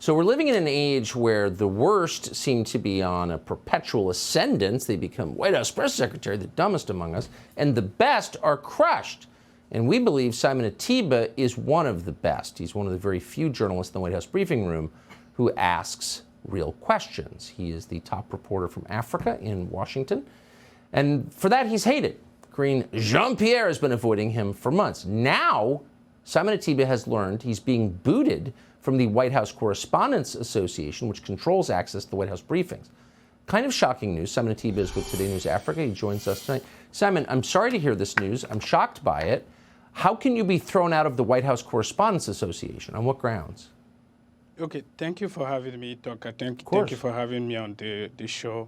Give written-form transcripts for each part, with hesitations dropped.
So we're living in an age where the worst seem to be on a perpetual ascendance. They become White House press secretary, the dumbest among us, and the best are crushed. And we believe Simon Ateba is one of the best. He's one of the very few journalists in the White House briefing room who asks real questions. He is the top reporter from Africa in Washington. And for that, he's hated. Green Jean-Pierre has been avoiding him for months. Now, Simon Ateba has learned he's being booted from the White House Correspondents Association, which controls access to the White House briefings. Kind of shocking news. Simon Ateba is with Today News Africa. He joins us tonight. Simon, I'm sorry to hear this news. I'm shocked by it. How can you be thrown out of the White House Correspondents Association? On what grounds? Okay, thank you for having me, Tucker. Thank you for having me on the show.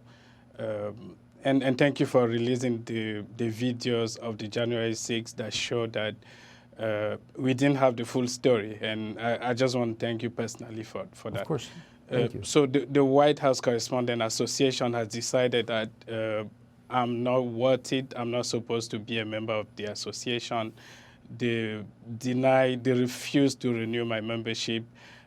And thank you for releasing the videos of the January 6th that show that we didn't have the full story. And I just want to thank you personally for that. Of course. Thank you. So the White House Correspondents Association has decided that I'm not worth it. I'm not supposed to be a member of the association. They refuse to renew my membership.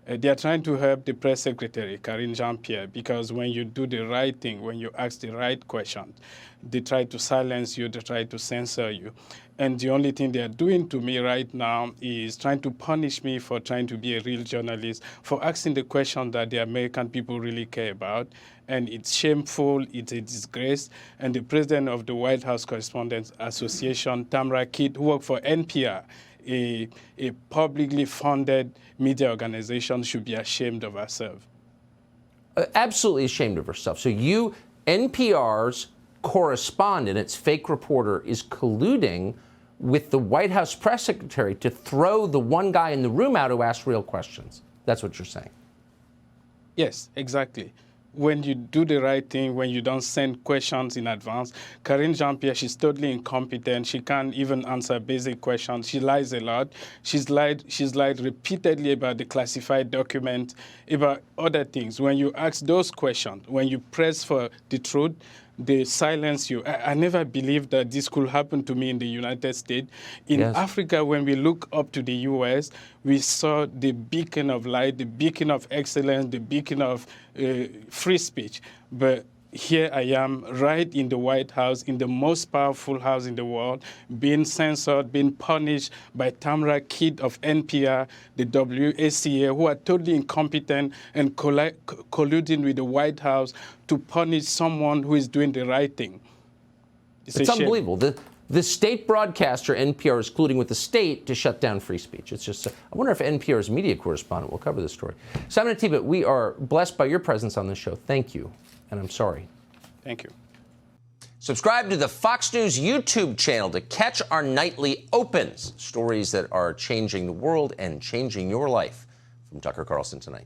They are trying to help the press secretary, Jean-Pierre, because when you do the right thing, when you ask the right questions, they try to silence you, they try to censor you. And the only thing they are doing to me right now is trying to punish me for trying to be a real journalist, for asking the question that the American people really care about. And it's shameful, it's a disgrace. And the president of the White House Correspondents Association, Tamara Kidd, who worked for NPR, a publicly funded media organization, should be ashamed of herself. Absolutely ashamed of herself. So you, NPR's correspondent, its fake reporter, is colluding with the White House press secretary to throw the one guy in the room out who asked real questions. That's what you're saying. Yes, exactly. When you do the right thing, when you don't send questions in advance, Jean-Pierre, she's totally incompetent. She can't even answer basic questions. She lies a lot. She's lied repeatedly about the classified document, about other things. When you ask those questions, when you press for the truth, they silence you. I never believed that this could happen to me in the United States. In Africa, when we look up to the U.S., we saw the beacon of light, the beacon of excellence, the beacon of free speech. But here I am, right in the White House, in the most powerful house in the world, being censored, being punished by Tamara Kidd of NPR, the WACA, who are totally incompetent and colluding with the White House to punish someone who is doing the right thing. It's unbelievable. The state broadcaster, NPR, is colluding with the state to shut down free speech. It's just, I wonder if NPR's media correspondent will cover this story. Simon Ateba, we are blessed by your presence on this show. Thank you. And I'm sorry. Thank you. Subscribe to the Fox News YouTube channel to catch our nightly opens, stories that are changing the world and changing your life. From Tucker Carlson Tonight.